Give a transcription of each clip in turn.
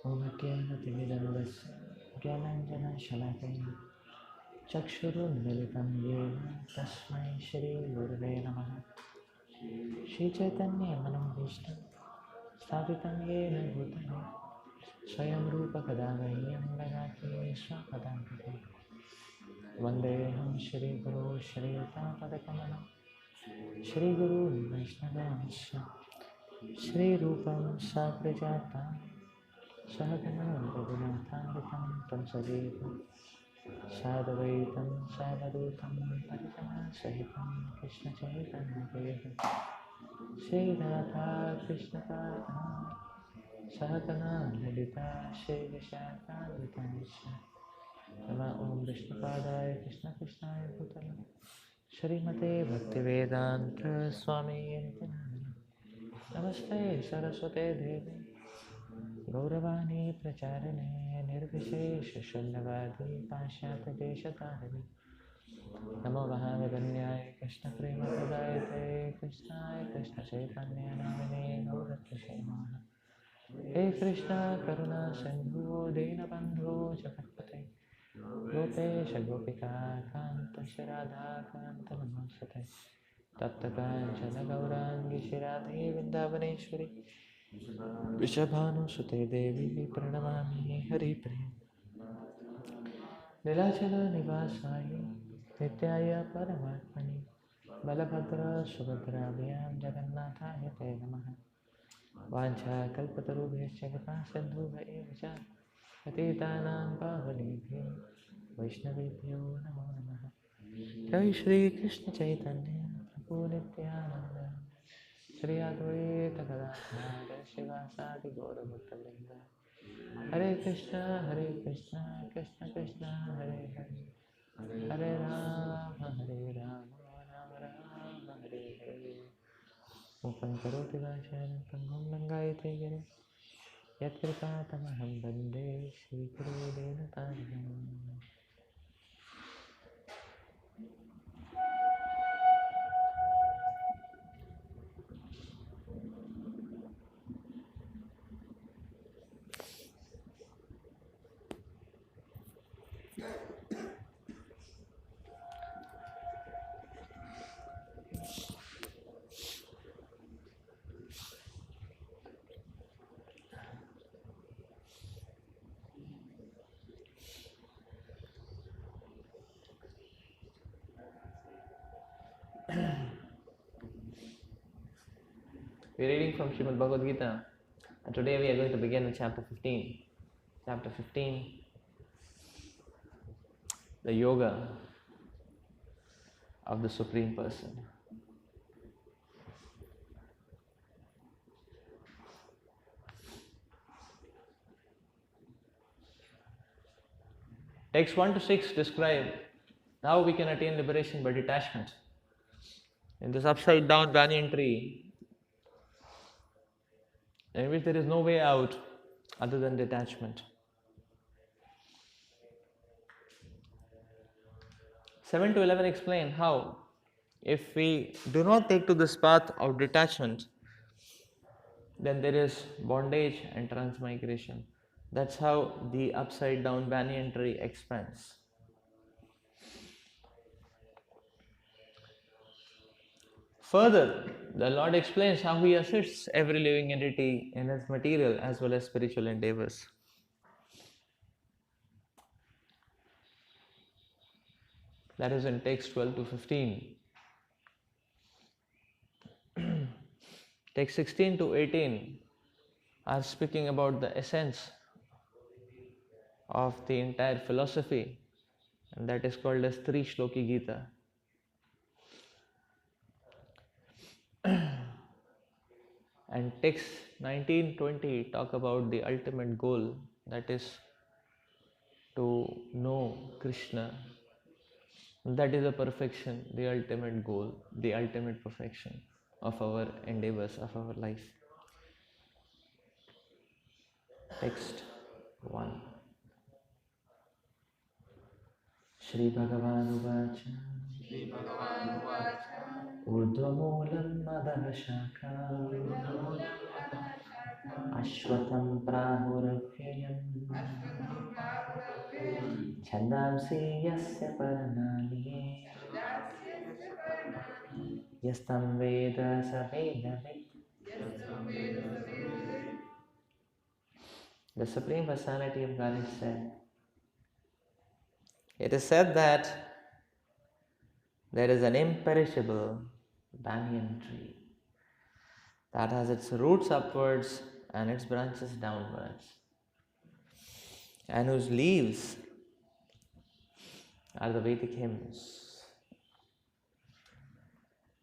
ओमज्ञानतिमिरन्दस्य ज्ञानाञ्जनशलाकया चक्षुरुन्मिलितं येन तस्मै श्रीगुरवे नमः। श्रीचैतन्यमनोभीष्टं स्थापितं येन भूतले स्वयं रूपकदा मह्यं ददाति स्वपदान्तिके। वन्देऽहं श्रीगुरो श्रीयुतापदकमलं श्रीगुरून् वैष्णवांश्च श्रीरूपं साग्रजातं सहगणं रघुनाथान्वितं तं सजीवं साद्वैतं सावधूतं परिजनसहितं कृष्णचैतन्यदेवं श्रीराधा कृष्णपादां सहगणं ललिता श्रीविशाखान्वितांश्च नमः। ॐ विष्णुपादाय कृष्णकृष्णाय भूतले श्रीमते भक्तिवेदान्त स्वामिनिति नामिने। नमस्ते सरस्वते देवे गौरवाणी प्रचारिणे निर्विशेषशून्यवादी पाश्चात्यदेशतारिणे। नमो महावदन्याय कृष्णप्रेमप्रदायते कृष्णाय कृष्णचैतन्यनामिने गौरत्रिषे नमः। हे कृष्ण करुणा सिन्धु दीनबन्धो जगत्पते गोपेश गोपिकान्त राधाकान्त नमोस्तुते। तप्तकाञ्चन गौराङ्गी श्रीराधे वृन्दावनेश्वरी वृषभानुसुते देवी प्रणमामि हरिप्रिये। नीलाचलनिवासाय नित्याय परमात्मने बलभद्र सुभद्राभ्यां जगन्नाथाय ते नमः। वाञ्छाकल्पतरुभ्यश्च कृपासिन्धुभ्य एव च पतितानां पावनेभ्यो वैष्णवेभ्यो नमो नमः। जय श्रीकृष्ण चैतन्य प्रभु नित्यानन्द श्री अद्वैत गदाधर शिवासादि गौरभक्तवृंद। हरे कृष्ण कृष्ण कृष्ण हरे हरे हरे राम राम राम हरे हरे। मूकं करोति वाचालं पङ्गुं लङ्घयते गिरिं यत्कृपातमहं वन्दे श्रीगुरुदेवतारिणम्। We are reading from Srimad Bhagavad Gita, and today we are going to begin with chapter 15. Chapter 15, the yoga of the Supreme Person. Texts 1 to 6 describe how we can attain liberation by detachment. In this upside down banyan tree, in which there is no way out other than detachment. 7 to 11 explain how, if we do not take to this path of detachment, then there is bondage and transmigration. That's how the upside down banyan tree expands. Further, the Lord explains how He assists every living entity in its material as well as spiritual endeavors. That is in text 12 to 15. Text 16 to 18 are speaking about the essence of the entire philosophy, and that is called as Tri Shloki Gita. And texts 19-20 talk about the ultimate goal, that is to know Krishna. That is the perfection, the ultimate goal, the ultimate perfection of our endeavors, of our life. Text 1. Shri Bhagavan Uvacha Urdhva Moolam Madha Shakha Ashwatam prahuravhyayam Chandamsi yasya parananiye Yastam veda sa vedavid. The Supreme Personality of Godhead said, it is said that there is an imperishable banyan tree that has its roots upwards and its branches downwards, and whose leaves are the Vedic hymns.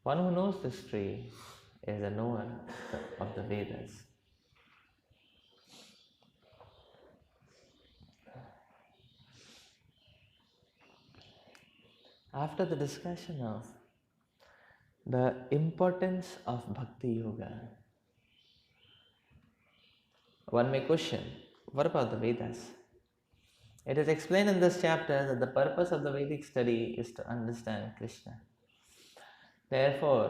One who knows this tree is a knower of the Vedas. After the discussion of the importance of Bhakti Yoga, one may question, what about the Vedas? It is explained in this chapter that the purpose of the Vedic study is to understand Krishna. Therefore,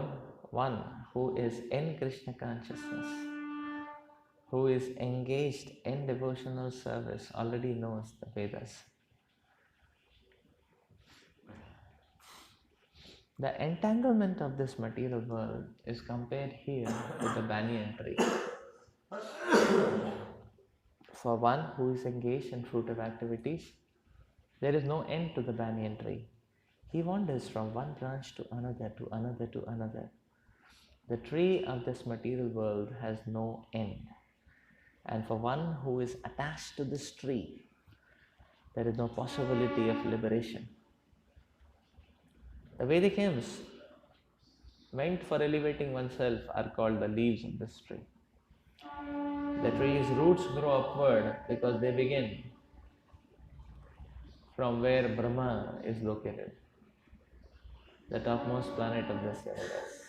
one who is in Krishna consciousness, who is engaged in devotional service, already knows the Vedas. The entanglement of this material world is compared here to the banyan tree. For one who is engaged in fruitive activities, there is no end to the banyan tree. He wanders from one branch to another, to another, to another. The tree of this material world has no end. And for one who is attached to this tree, there is no possibility of liberation. The Vedic hymns meant for elevating oneself are called the leaves of this tree. The tree's roots grow upward because they begin from where Brahma is located, the topmost planet of this universe.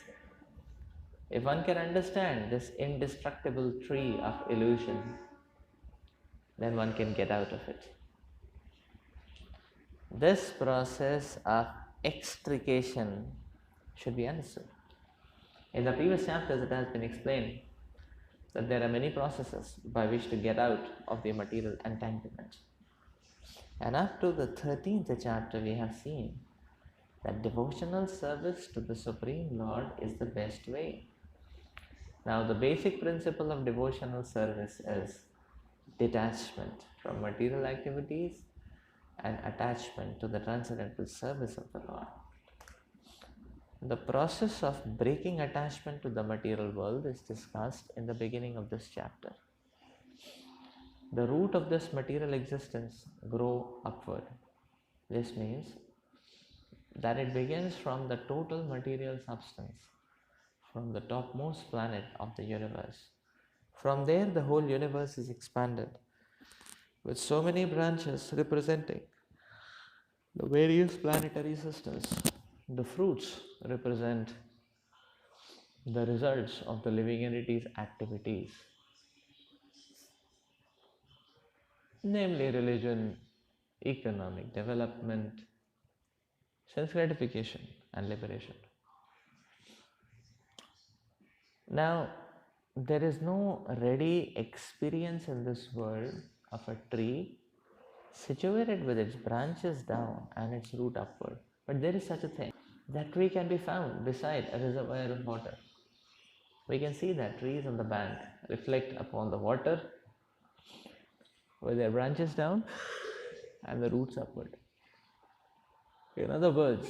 If one can understand this indestructible tree of illusion, then one can get out of it. This process of extrication should be understood. In the previous chapters, it has been explained that there are many processes by which to get out of the material entanglement. And up to the 13th chapter, we have seen that devotional service to the Supreme Lord is the best way. Now, the basic principle of devotional service is detachment from material activities and attachment to the transcendental service of the Lord. The process of breaking attachment to the material world is discussed in the beginning of this chapter. The root of this material existence grow upward. This means that it begins from the total material substance, from the topmost planet of the universe. From there, the whole universe is expanded with so many branches representing the various planetary systems. The fruits represent the results of the living entity's activities, namely religion, economic development, sense gratification, and liberation. Now, there is no ready experience in this world of a tree situated with its branches down and its root upward. But there is such a thing. That tree can be found beside a reservoir of water. We can see that trees on the bank reflect upon the water with their branches down and the roots upward. In other words,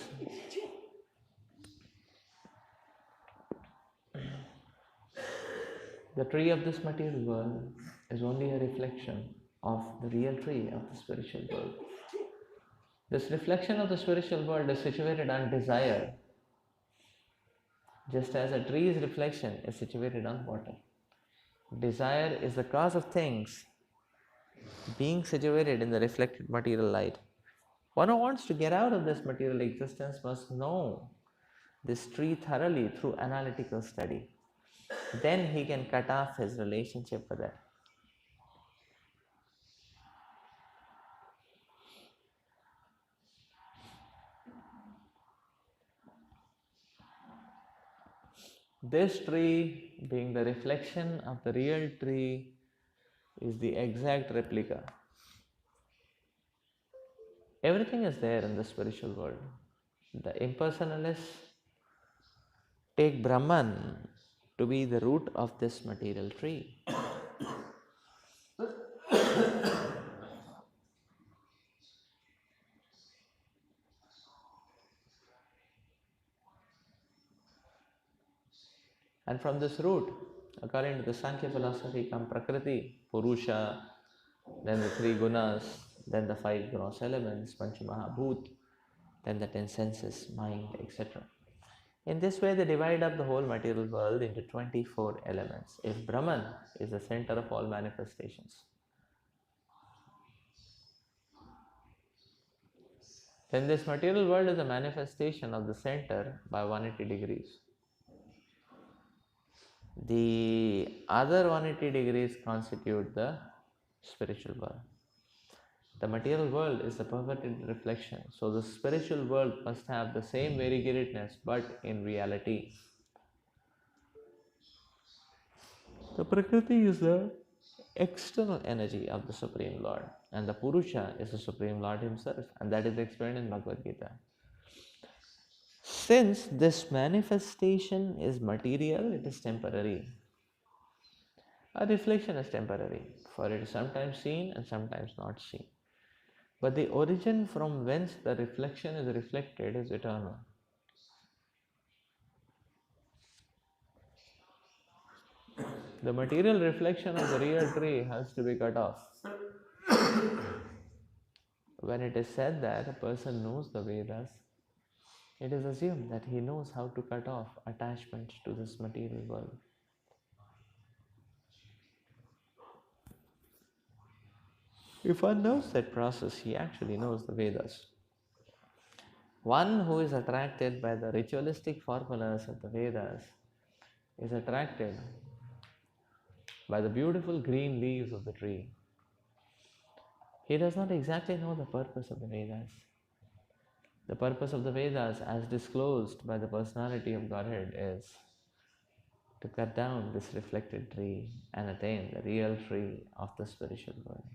the tree of this material world is only a reflection of the real tree of the spiritual world. This reflection of the spiritual world is situated on desire, just as a tree's reflection is situated on water. Desire is the cause of things being situated in the reflected material light. One who wants to get out of this material existence must know this tree thoroughly through analytical study. Then he can cut off his relationship with it. This tree, being the reflection of the real tree, is the exact replica. Everything is there in the spiritual world. The impersonalists take Brahman to be the root of this material tree. And from this root, according to the Sankhya philosophy, come Prakriti, Purusha, then the three gunas, then the five gross elements, Panchamahabhut, then the 10 senses, mind, etc. In this way, they divide up the whole material world into 24 elements. If Brahman is the center of all manifestations, then this material world is a manifestation of the center by 180 degrees. The other 180 degrees constitute the spiritual world. The material world is a perverted reflection, so the spiritual world must have the same variegatedness, but in reality, the Prakriti is the external energy of the Supreme Lord, and the Purusha is the Supreme Lord Himself, and that is explained in Bhagavad Gita. Since this manifestation is material, it is temporary. A reflection is temporary, for it is sometimes seen and sometimes not seen. But the origin from whence the reflection is reflected is eternal. The material reflection of the real tree has to be cut off. When it is said that a person knows the Vedas, it is assumed that he knows how to cut off attachment to this material world. If one knows that process, he actually knows the Vedas. One who is attracted by the ritualistic formulas of the Vedas is attracted by the beautiful green leaves of the tree. He does not exactly know the purpose of the Vedas. The purpose of the Vedas, as disclosed by the personality of Godhead, is to cut down this reflected tree and attain the real tree of the spiritual world.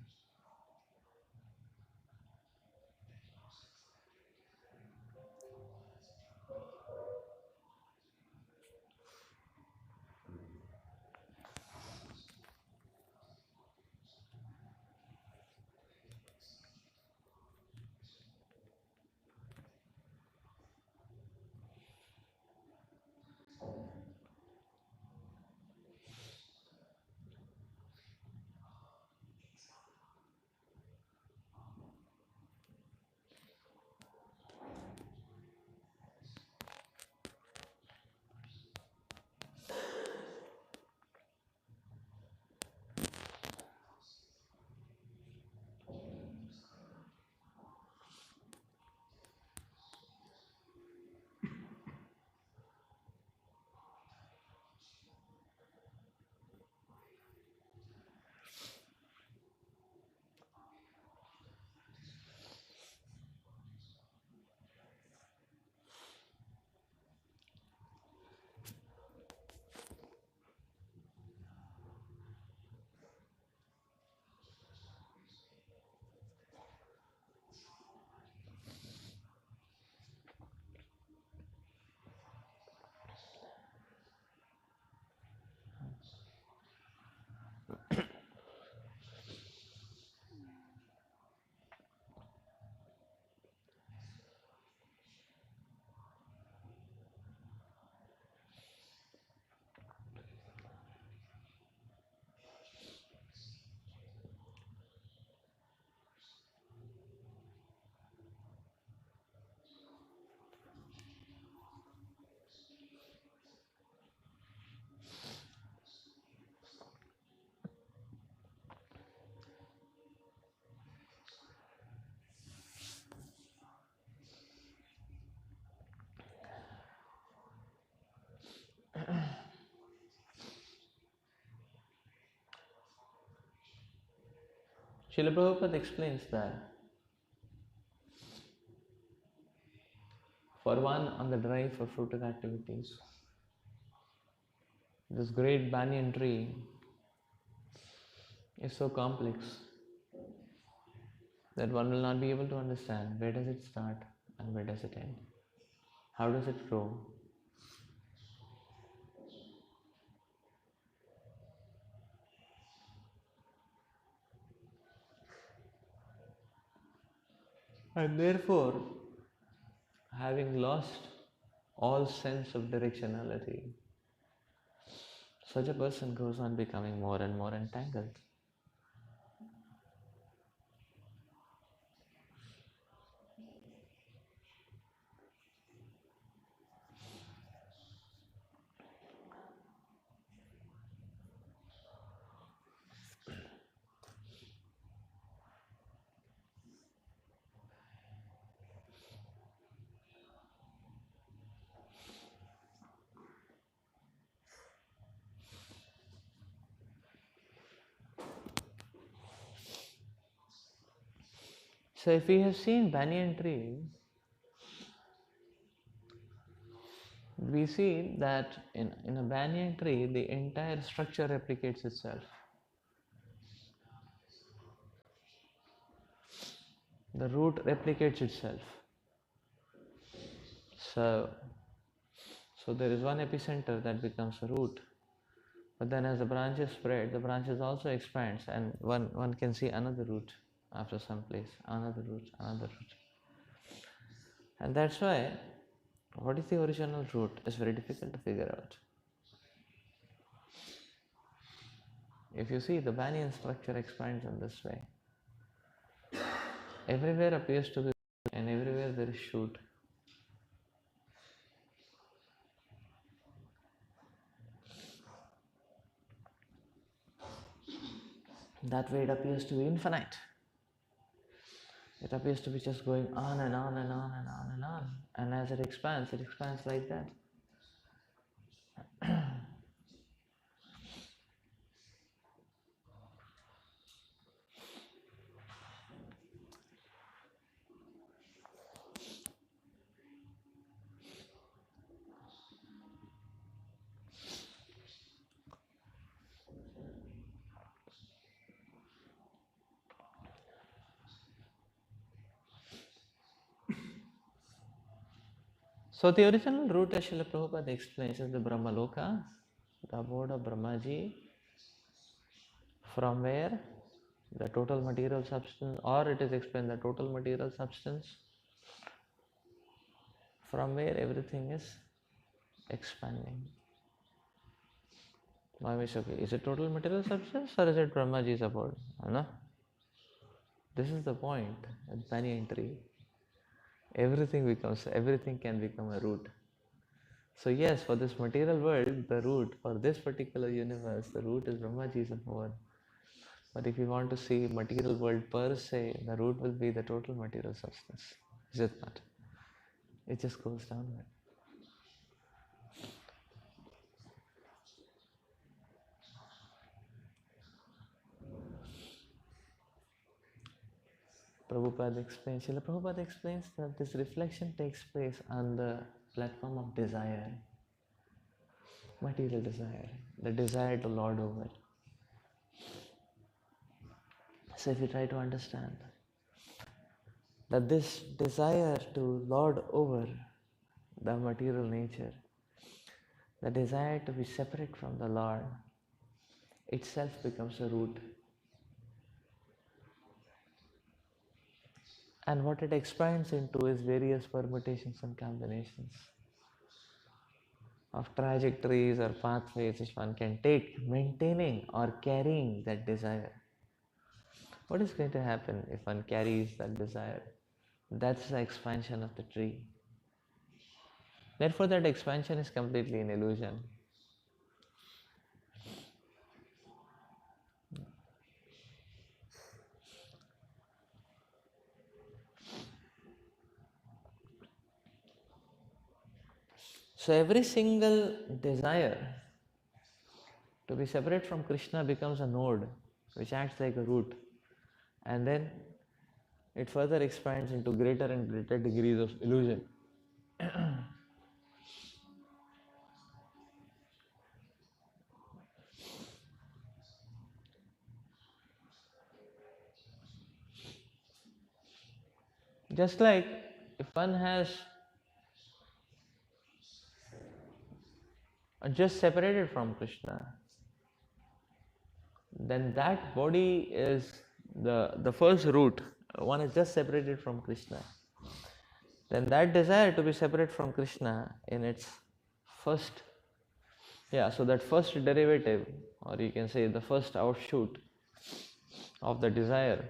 Srila Prabhupada explains that for one on the drive for fruitive activities, this great banyan tree is so complex that one will not be able to understand where does it start and where does it end. How does it grow? And therefore, having lost all sense of directionality, such a person goes on becoming more and more entangled. So if we have seen banyan tree, we see that in a banyan tree, the entire structure replicates itself. The root replicates itself. So, so there is one epicenter that becomes a root. But then as the branches spread, the branches also expands and one can see another root after some place, another root, another root. And that's why what is the original root is very difficult to figure out. If you see, the banyan structure expands in this way. Everywhere appears to be and everywhere there is shoot. That way it appears to be infinite. It appears to be just going on and on and on and on and on. And as it expands like that. So the original root, as Srila Prabhupada explains, is the Brahmaloka, the abode of Brahmaji, from where the total material substance, or it is explained the total material substance, from where everything is expanding. Okay, is it total material substance or is it Brahmaji's abode? No? This is the point at Banyan tree. Everything can become a root. So yes, for this material world, the root, for this particular universe, the root is Brahmaji's abode. But if you want to see material world per se, the root will be the total material substance. Is it not? It just goes downward. Srila Prabhupada explains that this reflection takes place on the platform of desire, material desire, the desire to lord over. So if you try to understand that this desire to lord over the material nature, the desire to be separate from the Lord, itself becomes a root. And what it expands into is various permutations and combinations of trajectories or pathways which one can take, maintaining or carrying that desire. What is going to happen if one carries that desire? That's the expansion of the tree. Therefore, that expansion is completely an illusion. So, every single desire to be separate from Krishna becomes a node which acts like a root, and then it further expands into greater and greater degrees of illusion. Just like if one has just separated from Krishna, then that body is the first root. One is just separated from Krishna. Then that desire to be separate from Krishna in its first, so that first derivative, or you can say the first outshoot of the desire,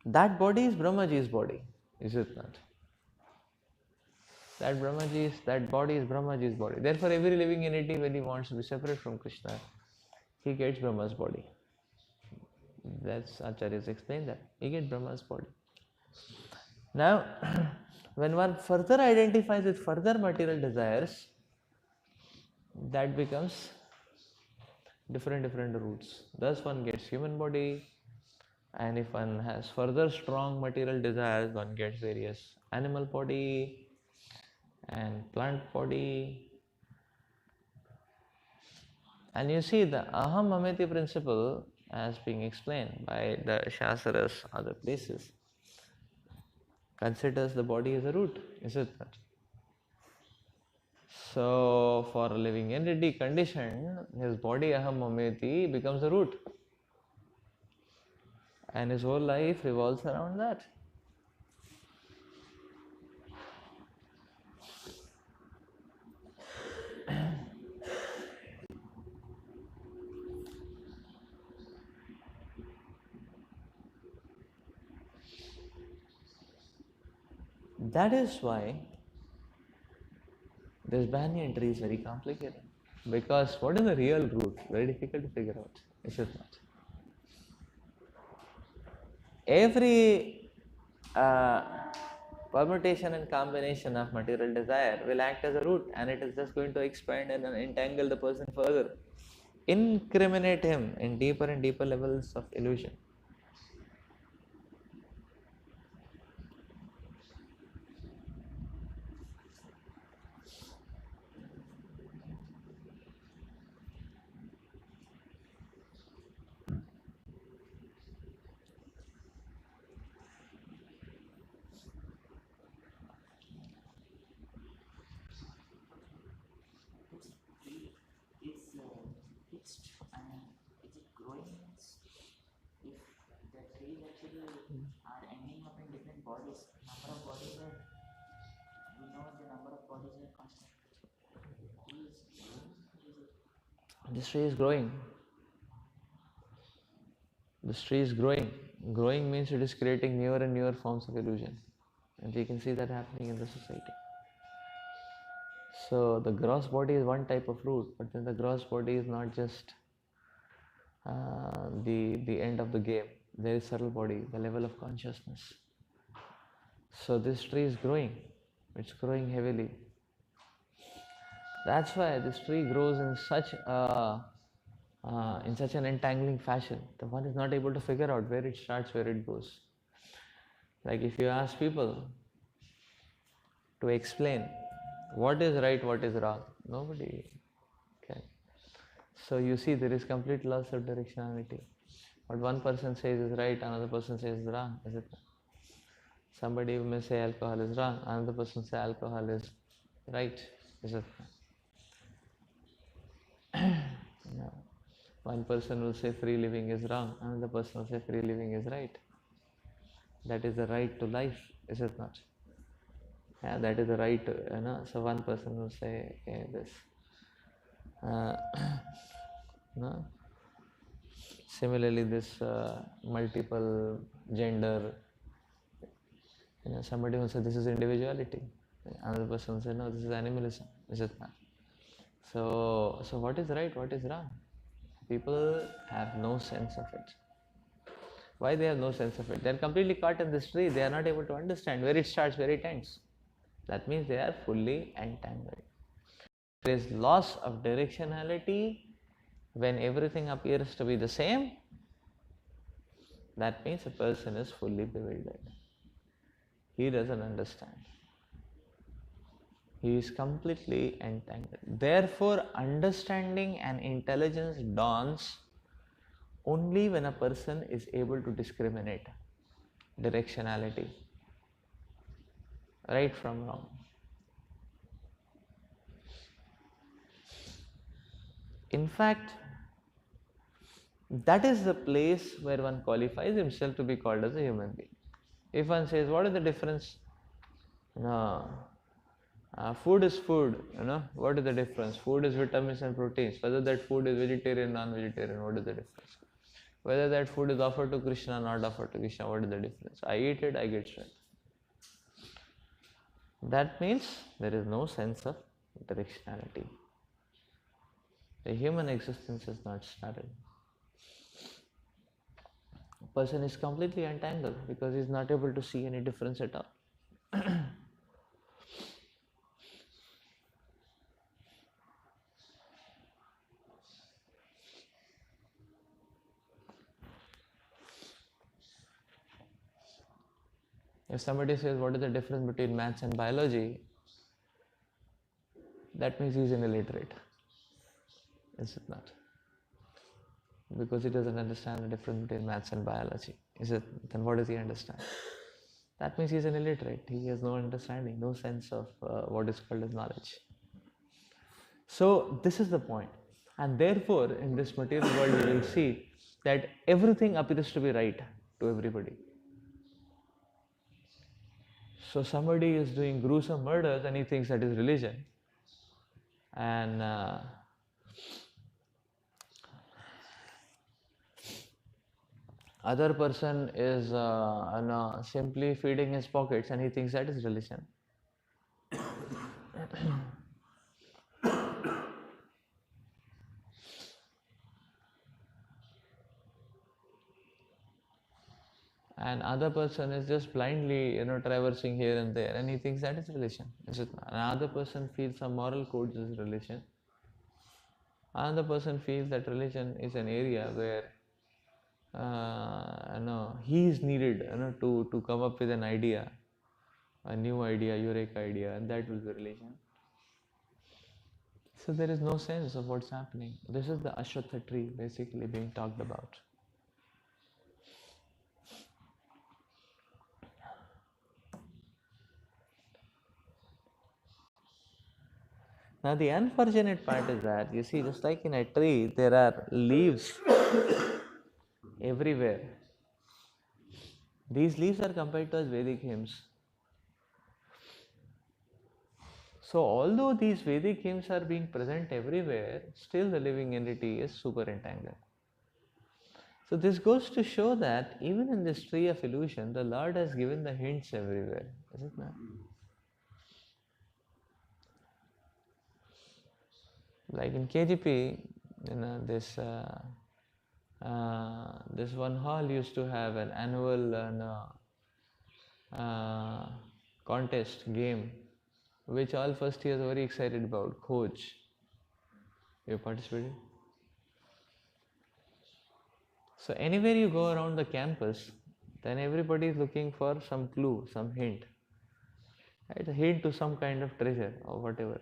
that body is Brahmaji's body, is it not? That body is Brahmaji's body. Therefore, every living entity, when he wants to be separate from Krishna, he gets Brahma's body. That's Acharyas explained that. He gets Brahma's body. Now, when one further identifies with further material desires, that becomes different roots. Thus, one gets human body, and if one has further strong material desires, one gets various animal body and plant body. And you see the aham mameti principle as being explained by the Shastras, other places, considers the body as a root, is it not? So for a living entity conditioned, his body aham mameti becomes a root, and his whole life revolves around that. That is why this banyan tree is very complicated. Because what is the real root? Very difficult to figure out, is it not? Every permutation and combination of material desire will act as a root, and it is just going to expand and entangle the person further, incriminate him in deeper and deeper levels of illusion. This tree is growing. This tree is growing. Growing means it is creating newer and newer forms of illusion. And we can see that happening in the society. So the gross body is one type of root, but then the gross body is not just the end of the game. There is subtle body, the level of consciousness. So this tree is growing. It's growing heavily. That's why this tree grows in such an entangling fashion. The one is not able to figure out where it starts, where it goes. Like if you ask people to explain what is right, what is wrong, nobody can. So you see there is complete loss of directionality. What one person says is right, another person says is wrong, is it? Somebody may say alcohol is wrong, another person say alcohol is right, is it? No. One person will say free living is wrong, another person will say free living is right. That is the right to life, is it not? Yeah, that is the right to, so one person will say this. No? Similarly, this multiple gender, somebody will say this is individuality. Another person will say no, this is animalism, is it not? So what is right, what is wrong? People have no sense of it. Why they have no sense of it? They are completely caught in this tree. They are not able to understand where it starts, where it ends. That means they are fully entangled. There is loss of directionality when everything appears to be the same. That means a person is fully bewildered. He doesn't understand. He is completely entangled. Therefore, understanding and intelligence dawns only when a person is able to discriminate. directionality, right from wrong. In fact, that is the place where one qualifies himself to be called as a human being. If one says, what is the difference? No, food is food, what is the difference? Food is vitamins and proteins. Whether that food is vegetarian, non-vegetarian, what is the difference? Whether that food is offered to Krishna or not offered to Krishna, what is the difference? I eat it, I get strength. That means there is no sense of directionality. The human existence is not started. A person is completely entangled because he is not able to see any difference at all. If somebody says, what is the difference between maths and biology? That means he is an illiterate. Is it not? Because he doesn't understand the difference between maths and biology. Is it? Then what does he understand? That means he is an illiterate. He has no understanding, no sense of what is called as knowledge. So this is the point. And therefore, in this material world, you will see that everything appears to be right to everybody. So somebody is doing gruesome murders and he thinks that is religion. And other person is simply feeding his pockets and he thinks that is religion. And other person is just blindly traversing here and there and he thinks that is religion. Is it not? Another person feels some moral codes is religion. Another person feels that religion is an area where he is needed to come up with an idea, a new idea, eureka idea, and that will be religion. So there is no sense of what's happening. This is the Ashwatha tree basically being talked about. Now the unfortunate part is that, you see, just like in a tree, there are leaves everywhere. These leaves are compared to as Vedic hymns. So although these Vedic hymns are being present everywhere, still the living entity is super entangled. So this goes to show that even in this tree of illusion, the Lord has given the hints everywhere, is it not? Like in KGP, this this one hall used to have an annual contest game, which all first years are very excited about. Coach, you participated? So anywhere you go around the campus, then everybody is looking for some clue, some hint, right? A hint to some kind of treasure or whatever.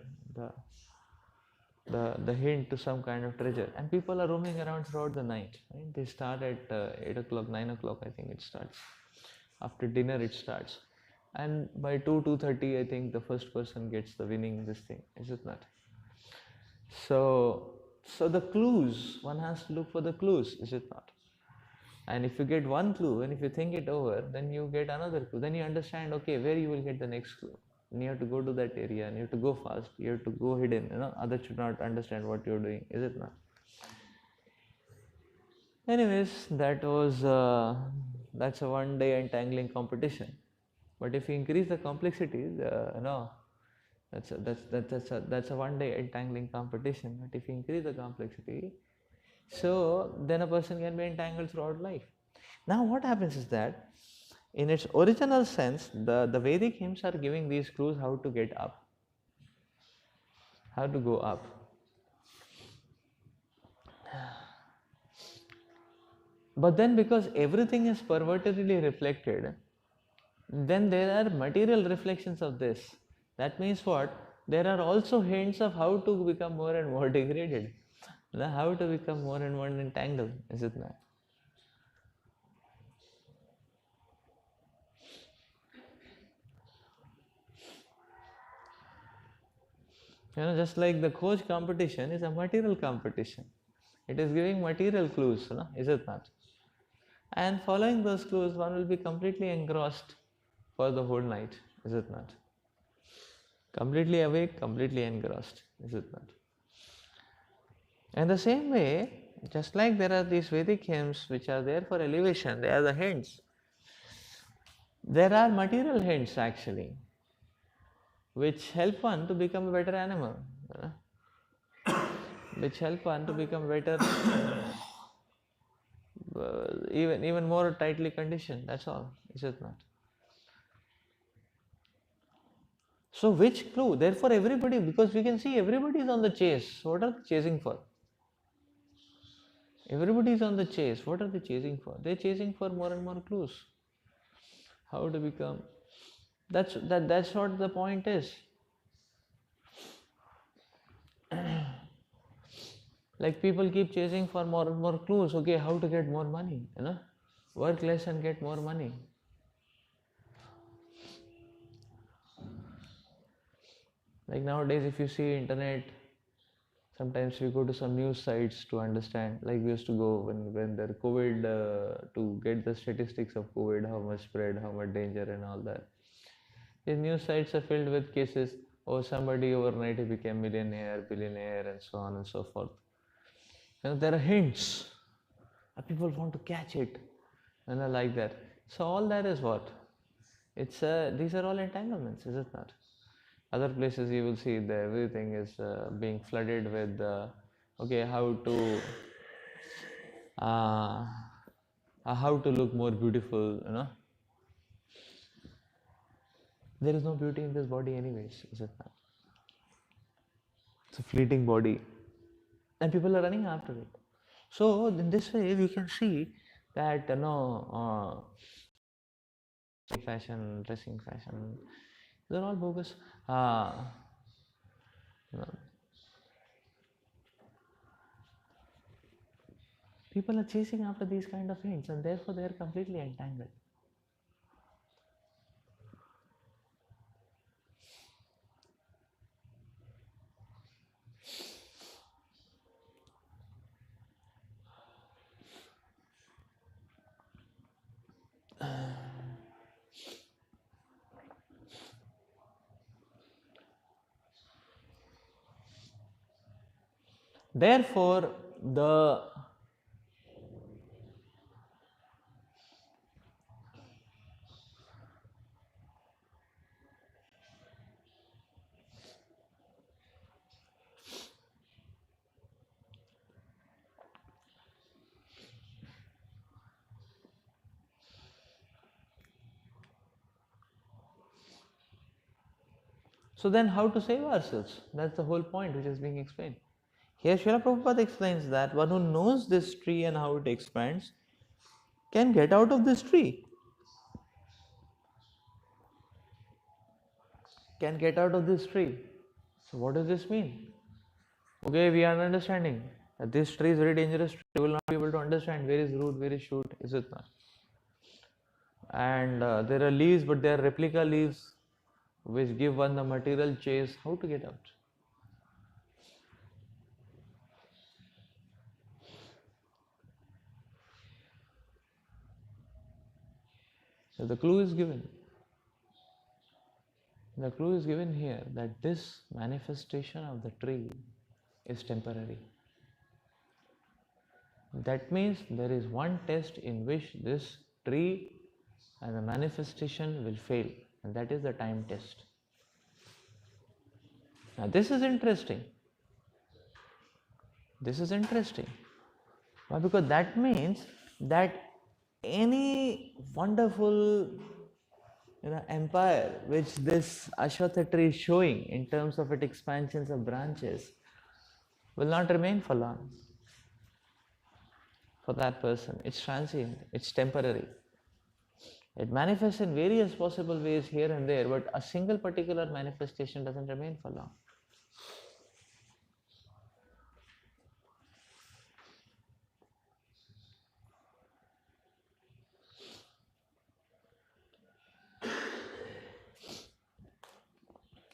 The hint to some kind of treasure, and people are roaming around throughout the night, right? They start at 8 o'clock, 9 o'clock, I think it starts. After dinner it starts, and by 2:30 I think the first person gets the winning this thing, is it not? So the clues, one has to look for the clues, is it not? And if you get one clue and if you think it over, then you get another clue, then you understand, okay, where you will get the next clue. And you have to go to that area and you have to go fast, you have to go hidden, others should not understand what you're doing, is it not? Anyways, that's a one day entangling competition. But if you increase the complexity, that's a one day entangling competition. But if you increase the complexity, so then a person can be entangled throughout life. Now what happens is that in its original sense, the Vedic hymns are giving these clues how to get up, how to go up. But then because everything is pervertedly reflected, then there are material reflections of this. That means what? There are also hints of how to become more and more degraded, how to become more and more entangled, is it not? Just like the Khoj competition is a material competition. It is giving material clues, is it not? And following those clues, one will be completely engrossed for the whole night, is it not? Completely awake, completely engrossed, is it not? In the same way, just like there are these Vedic hymns which are there for elevation, they are the hints. There are material hints actually, which help one to become a better animal, which help one to become better, even more tightly conditioned. That's all, is it not? So which clue? Therefore, everybody, because we can see everybody is on the chase. What are they chasing for? Everybody is on the chase. What are they chasing for? They're chasing for more and more clues. How to become. That's what the point is. Like people keep chasing for more and more clues. Okay, how to get more money? Work less and get more money. Like nowadays, if you see internet, sometimes we go to some news sites to understand. Like we used to go when there COVID to get the statistics of COVID, how much spread, how much danger, and all that. These news sites are filled with cases. Oh, somebody overnight became millionaire, billionaire, and so on and so forth. There are hints. People want to catch it, like that. So all that is what? It's these are all entanglements, is it not? Other places you will see that everything is being flooded with okay, uh, how to look more beautiful. There is no beauty in this body anyways, is it not? It's a fleeting body, and people are running after it. So in this way we can see that fashion, dressing fashion, they're all bogus. You know, people are chasing after these kind of hints, and therefore they are completely entangled. Therefore, the so then how to save ourselves? That's the whole point which is being explained. Here Srila Prabhupada explains that one who knows this tree and how it expands can get out of this tree. Can get out of this tree. So what does this mean? Okay, we are understanding that this tree is very dangerous. You will not be able to understand where is root, where is shoot, is it not? And there are leaves, but they are replica leaves which give one the material chase. How to get out? So the clue is given. The clue is given here that this manifestation of the tree is temporary. That means there is one test in which this tree and the manifestation will fail, and that is the time test. Now this is interesting. This is interesting. Why? Because that means that any wonderful empire which this Ashwatha tree is showing in terms of its expansions of branches will not remain for long for that person. It's transient, it's temporary. It manifests in various possible ways here and there, but a single particular manifestation doesn't remain for long.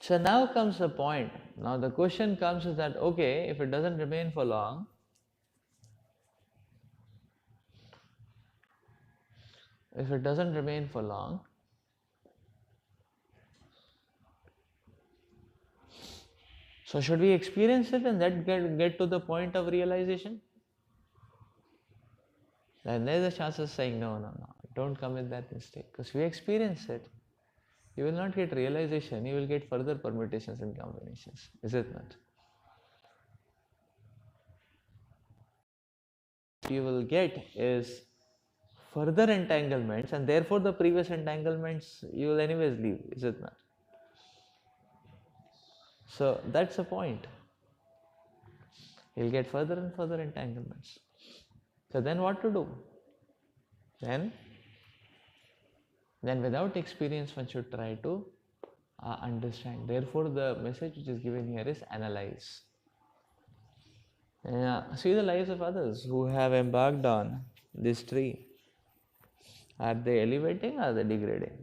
So now comes the point Now the question comes is that, okay, if it doesn't remain for long, if it doesn't remain for long, so should we experience it and then get to the point of realization? Then there's a chance of saying, no, no, no, don't commit that mistake. Because we experience it, you will not get realization, you will get further permutations and combinations. Is it not? You will get is further entanglements, and therefore the previous entanglements you will anyways leave. Is it not? So that's the point. You'll get further and further entanglements. So then what to do? Then without experience one should try to understand. Therefore the message which is given here is analyze. See the lives of others who have embarked on this tree. Are they elevating or are they degrading?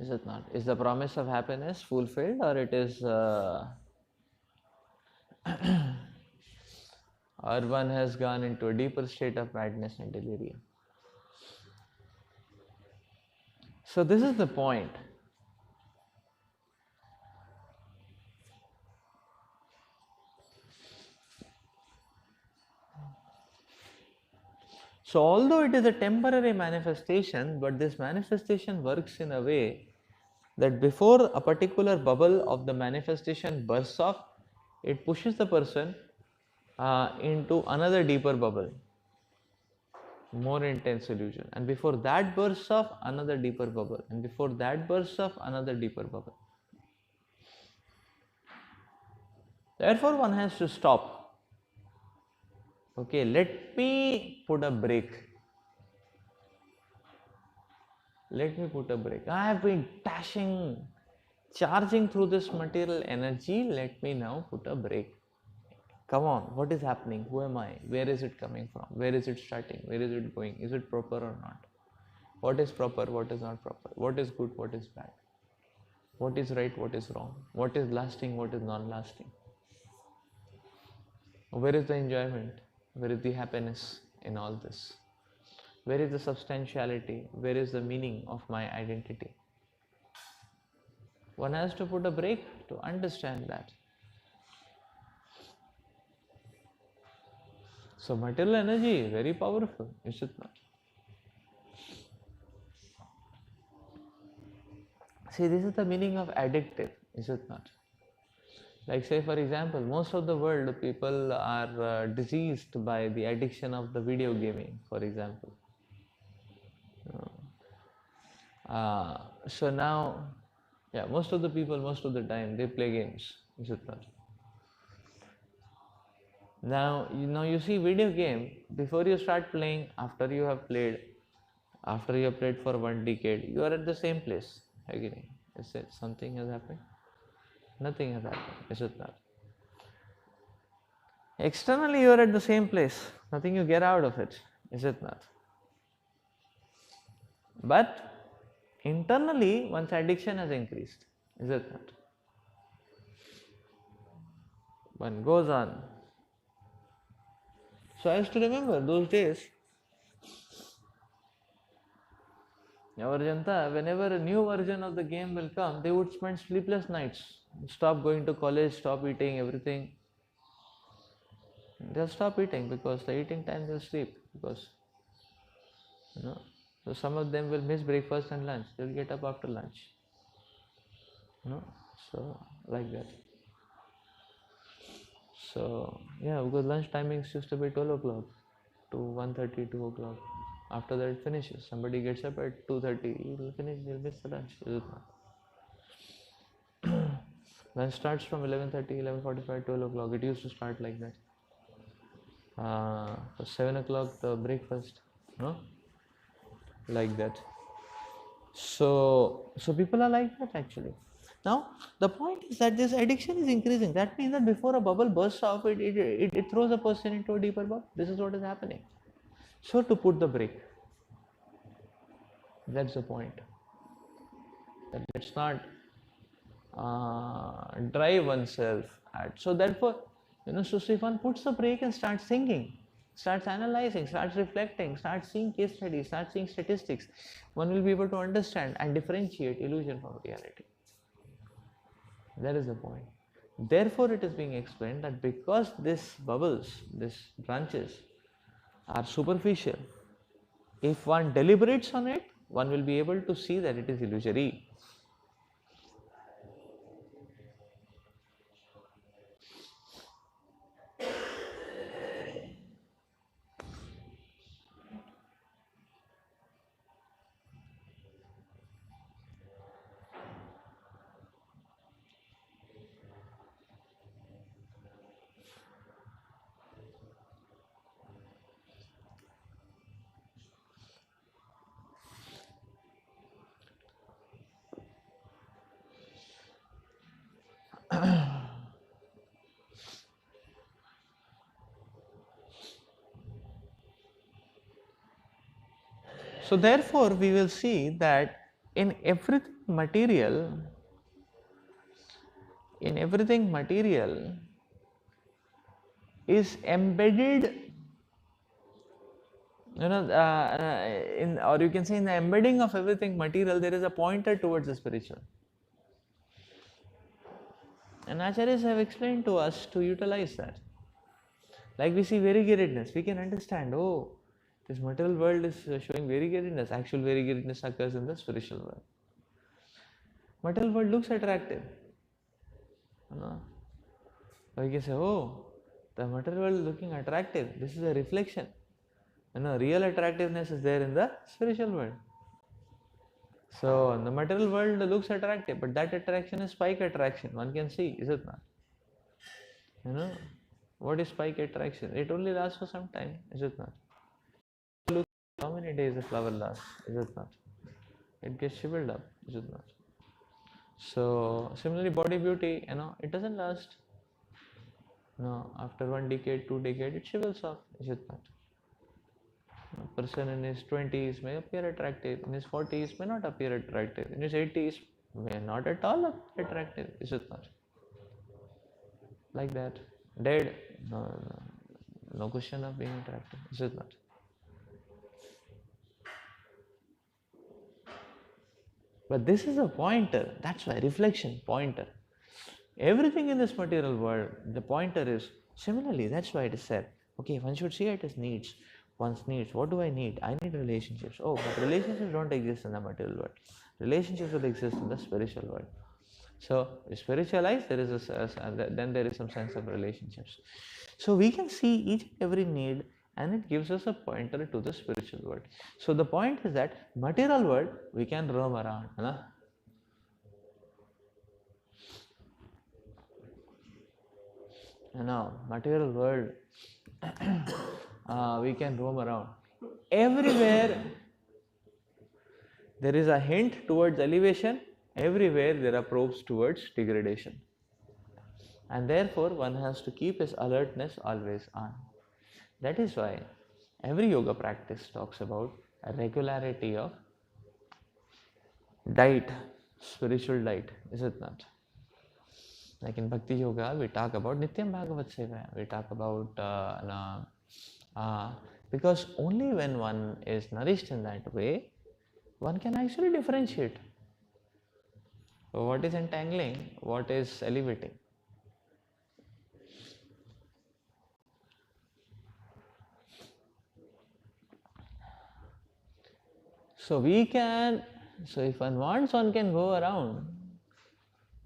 Is it not? Is the promise of happiness fulfilled, or it is or one has gone into a deeper state of madness and delirium? So this is the point. So although it is a temporary manifestation, but this manifestation works in a way that before a particular bubble of the manifestation bursts off, it pushes the person into another deeper bubble, more intense illusion, and before that bursts off, another deeper bubble, and before that bursts off, another deeper bubble. Therefore one has to stop. Okay, let me put a break. Let me put a break. I have been charging through this material energy. Let me now put a break. Come on, what is happening? Who am I? Where is it coming from? Where is it starting? Where is it going? Is it proper or not? What is proper? What is not proper? What is good? What is bad? What is right? What is wrong? What is lasting? What is non lasting? Where is the enjoyment? Where is the happiness in all this? Where is the substantiality? Where is the meaning of my identity? One has to put a break to understand that. So material energy, very powerful, is it not? See, this is the meaning of addictive, is it not? Like say for example, most of the world people are diseased by the addiction of the video gaming, for example. So now, yeah, most of the people, most of the time, they play games, is it not? Now, you see video game, before you start playing, after you have played for 1 decade, you are at the same place. Again, is it something has happened? Nothing has happened, is it not? Externally, you are at the same place. Nothing you get out of it, is it not? But internally, one's addiction has increased, is it not? One goes on. So I used to remember those days, our Janta, whenever a new version of the game will come, they would spend sleepless nights, stop going to college, stop eating everything. They'll stop eating because the eating time they'll sleep, because so some of them will miss breakfast and lunch. They'll get up after lunch. So like that. So yeah, because lunch timings used to be 12 o'clock to 1:30, 2 o'clock. After that it finishes. Somebody gets up at 2:30, he'll finish, he'll miss the lunch. Lunch starts from 11:30, 11:45, 12 o'clock. It used to start like that. For 7 o'clock the breakfast, like that. So people are like that actually. Now the point is that this addiction is increasing. That means that before a bubble bursts off, it throws a person into a deeper bubble. This is what is happening. So to put the brake, that's the point. That let's not drive oneself at. So therefore, so if one puts the brake and starts thinking, starts analyzing, starts reflecting, starts seeing case studies, starts seeing statistics, one will be able to understand and differentiate illusion from reality. That is the point. Therefore, it is being explained that because these bubbles, these branches, are superficial, if one deliberates on it, one will be able to see that it is illusory. So therefore, we will see that in everything material, is embedded, in, or you can say in the embedding of everything material, there is a pointer towards the spiritual. And acharyas have explained to us to utilize that. Like we see variegatedness, we can understand, oh, this material world is showing variegatedness. Actual variegatedness occurs in the spiritual world. Material world looks attractive. You know? Or you can say, oh, the material world is looking attractive. This is a reflection. Real attractiveness is there in the spiritual world. So the material world looks attractive, but that attraction is spike attraction. One can see, is it not? What is spike attraction? It only lasts for some time, is it not? Look, how many days the flower lasts, is it not? It gets shriveled up, is it not? So similarly, body beauty, it doesn't last. After 1 decade, 2 decades, it shrivels off, is it not? A person in his 20s may appear attractive, in his 40s may not appear attractive, in his 80s may not at all appear attractive, is it not? Like that. Dead, no question of being attractive, is it not? But this is a pointer, that's why reflection, pointer. Everything in this material world, the pointer is similarly, that's why it is said, okay, one should see it as needs. One's needs. What do I need? I need relationships. Oh, but relationships don't exist in the material world. Relationships will exist in the spiritual world. So, spiritualize, there is then there is some sense of relationships. So we can see each and every need, and it gives us a pointer to the spiritual world. So the point is that material world we can roam around. Material world we can roam around. Everywhere there is a hint towards elevation, everywhere there are probes towards degradation. And therefore, one has to keep his alertness always on. That is why every yoga practice talks about a regularity of diet, spiritual diet, is it not? Like in Bhakti Yoga, we talk about Nityam Bhagavat Seva, we talk about because only when one is nourished in that way, one can actually differentiate what is entangling, what is elevating. So we can, so if one wants, one can go around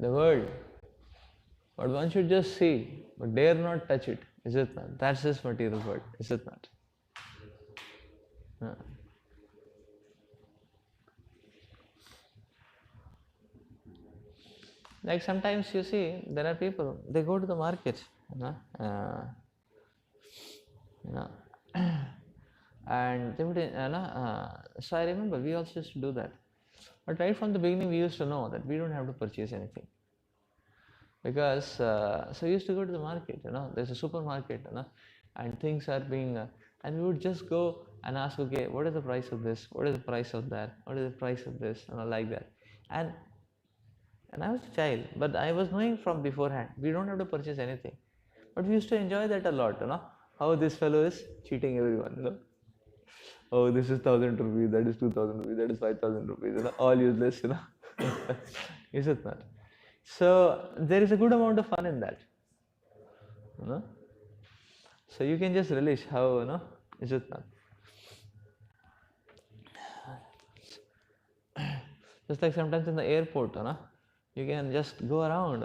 the world, but one should just see, but dare not touch it, is it not? That's this material world, is it not? Like sometimes you see, there are people, they go to the market, and they would, so I remember we also used to do that. But right from the beginning, we used to know that we don't have to purchase anything. Because, so we used to go to the market, there's a supermarket, and things are being, and we would just go and ask, okay, what is the price of this? What is the price of that? What is the price of this? Like that. And And I was a child, but I was knowing from beforehand, we don't have to purchase anything. But we used to enjoy that a lot, how this fellow is cheating everyone. Oh, this is 1,000 rupees, that is 2,000 rupees, that is 5,000 rupees, all useless. Is it not? So there is a good amount of fun in that, you know. So you can just relish how, is it not? Just like sometimes in the airport, you can just go around,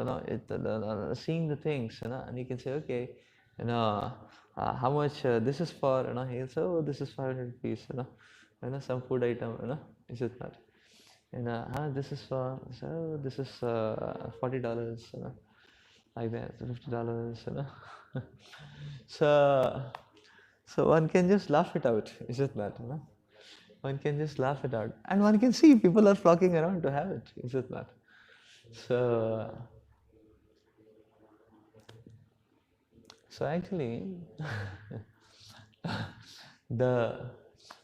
seeing the things, and you can say, okay, how much this is for, he'll say, oh, this is 500 rupees, some food item, is it not? This is for, so this is $40, like that, $50, so, so one can just laugh it out, is it not? One can just laugh it out, and one can see people are flocking around to have it, is it not? So, so actually, the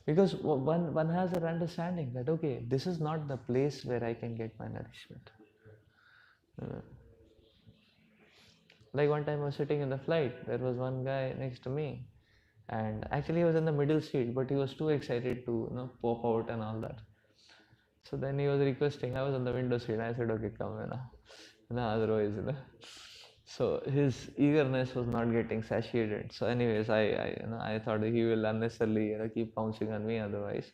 because one has an understanding that okay, this is not the place where I can get my nourishment. Uh, like one time I was sitting in the flight, there was one guy next to me, and actually he was in the middle seat, but he was too excited to pop out and all that. So then he was requesting. I was on the window seat. I said, okay, come, otherwise, So his eagerness was not getting satiated. So, anyways, I thought he will unnecessarily, keep pouncing on me otherwise,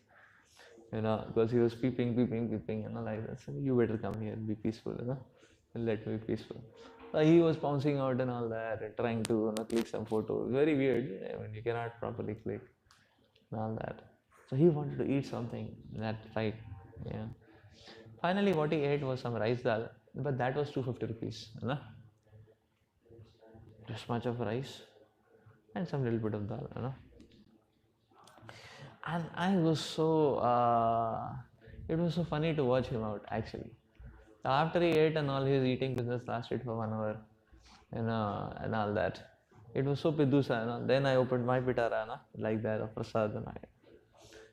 because he was peeping, like that. So you better come here, be peaceful, and let me be peaceful. He was pouncing out and all that, and trying to click some photos. Very weird. I mean, you cannot properly click and all that. So he wanted to eat something that right. Yeah. Finally, what he ate was some rice dal, but that was 250 rupees. Just much of rice and some little bit of dal. And I was so, it was so funny to watch him out actually. After he ate and all, his eating business lasted for 1 hour, and all that. It was so pidusa, Then I opened my pitara, like that of prasad, and I.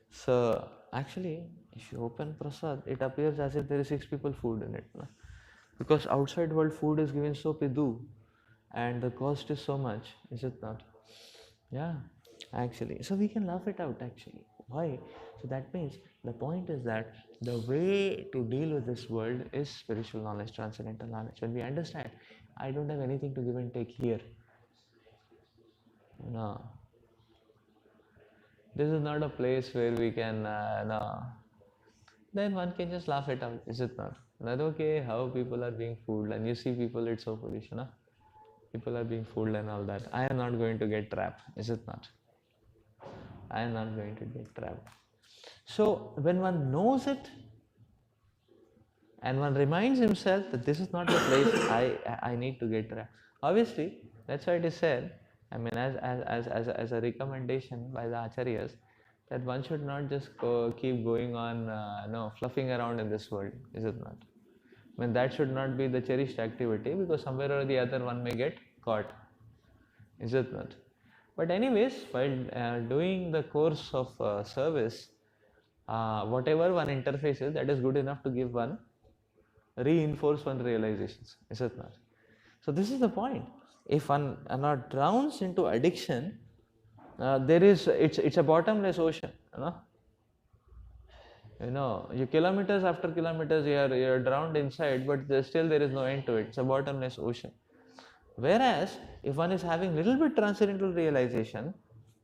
So actually, if you open prasad, it appears as if there is 6 people food in it, because outside world food is given so pidu, and the cost is so much, is it not? Yeah, actually. So we can laugh it out actually. Why? So that means the point is that the way to deal with this world is spiritual knowledge, transcendental knowledge. When we understand, I don't have anything to give and take here. No. This is not a place where we can, no. Then one can just laugh it out, is it not? That okay, how people are being fooled, and you see people, it's so foolish, People are being fooled and all that. I am not going to get trapped, is it not? I am not going to get trapped. So when one knows it, and one reminds himself that this is not the place I need to get trapped. Obviously, that's why it is said, I mean, as a recommendation by the acharyas, that one should not just keep going on, fluffing around in this world, is it not? I mean, that should not be the cherished activity, because somewhere or the other one may get caught, is it not? But anyways, while doing the course of service, whatever one interfaces, that is good enough to give one, reinforce one realizations, is it not? So this is the point. If one not drowns into addiction, it's a bottomless ocean, you kilometers after kilometers, you're drowned inside, but still there is no end to it. It's a bottomless ocean. Whereas if one is having little bit transcendental realization,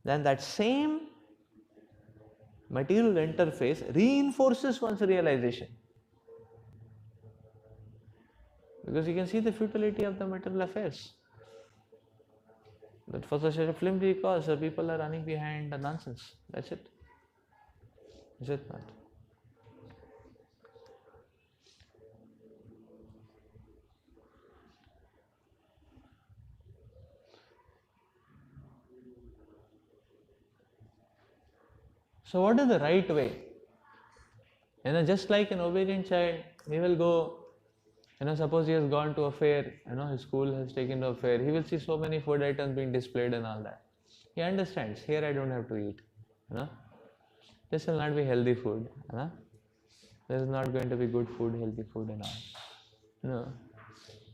then that same material interface reinforces one's realization, because you can see the futility of the material affairs. But for such a flimsy cause, people are running behind the nonsense. That's it. Is it not? So what is the right way? Just like an obedient child, he will go, suppose he has gone to a fair, his school has taken to a fair, he will see so many food items being displayed and all that. He understands, here I don't have to eat, this will not be healthy food, this is not going to be good food, healthy food and all. No.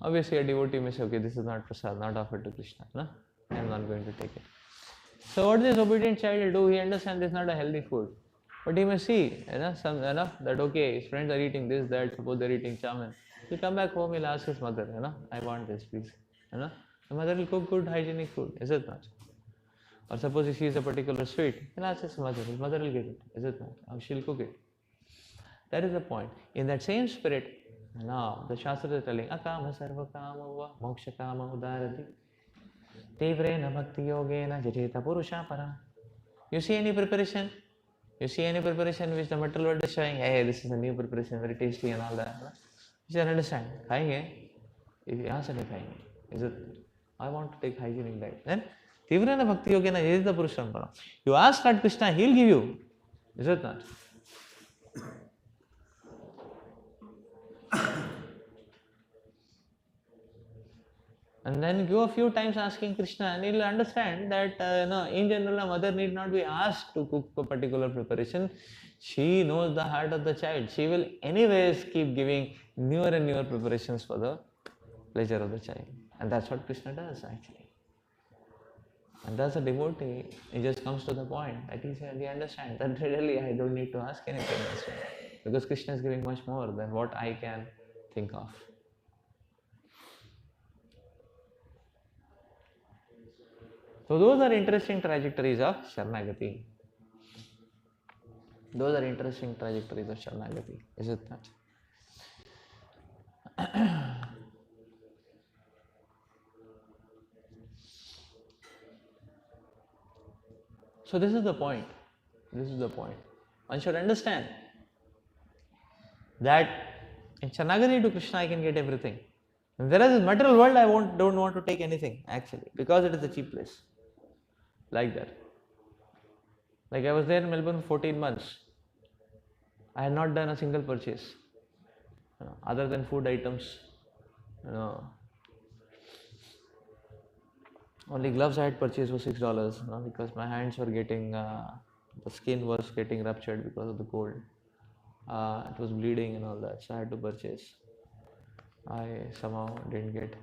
Obviously, a devotee may say, okay, this is not prasad, not offered to Krishna. No, I am not going to take it. So what does this obedient child will do? He understands this is not a healthy food. But he must see, that okay, his friends are eating this, that, suppose they're eating chaman. He'll come back home, he'll ask his mother, I want this, please. The mother will cook good hygienic food, is it not? Or suppose he sees a particular sweet, he'll ask his mother will give it, is it not? Or she'll cook it. That is the point. In that same spirit, now the Shastra is telling, Akama sarva kama va moksha kama udarati tevrena bhakti yogena jajeta purusha para. You see any preparation? You see any preparation which the material world is showing, hey, this is a new preparation, very tasty and all that. You should understand. खाएंगे, यहाँ से नहीं खाएंगे. Is it? I want to take hygienic diet. Then, Tivrana Bhakti Yogena Yajita Purusham Param. You ask Lord Krishna, He'll give you. Is it not? And then go a few times asking Krishna, and he'll understand that in general a mother need not be asked to cook a particular preparation. She knows the heart of the child. She will anyways keep giving newer and newer preparations for the pleasure of the child. And that's what Krishna does actually. And thus a devotee, he just comes to the point that he understands that really I don't need to ask anything else. Because Krishna is giving much more than what I can think of. So those are interesting trajectories of Sharanagati. Those are interesting trajectories of Sharanagati, is it not? So this is the point. This is the point. One should understand that in Sharanagati to Krishna I can get everything. Whereas in material world I don't want to take anything actually, because it is a cheap place. Like that. Like I was there in Melbourne for 14 months. I had not done a single purchase. Other than food items. Only gloves I had purchased for $6, because my hands were getting, the skin was getting ruptured because of the cold. It was bleeding and all that, so I had to purchase. I somehow didn't get.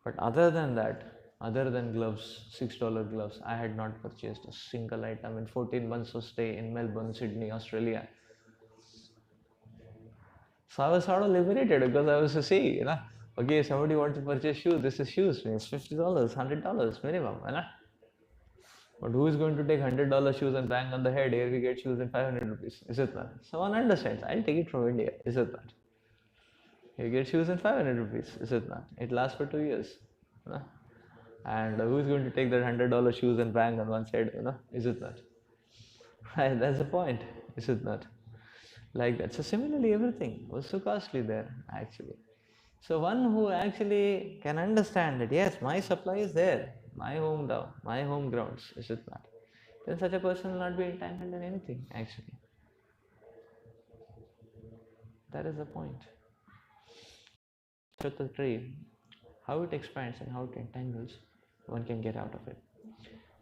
But other than that, other than gloves, $6 gloves, I had not purchased a single item in 14 months of stay in Melbourne, Sydney, Australia. So I was sort of liberated because I was to see, okay, somebody wants to purchase shoes, this is shoes, it's $50, $100 minimum, But who is going to take $100 shoes and bang on the head? Here we get shoes in 500 rupees, is it not? So one understands, I'll take it from India, is it not? You get shoes in 500 rupees, is it not? It lasts for 2 years. And who is going to take that $100 shoes and bang on one's head, is it not? Right, that's the point, is it not? Like that. So similarly, everything was so costly there, actually. So one who actually can understand that, yes, my supply is there, my hometown, my home grounds, is it not? Then such a person will not be entangled in anything, actually. That is the point. So the tree, how it expands and how it entangles, one can get out of it.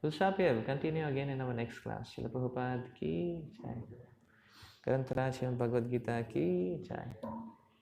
We'll stop here. We'll continue again in our next class. Srila Prabhupada ki jai. Granth Raj Bhagavad Gita ki jai.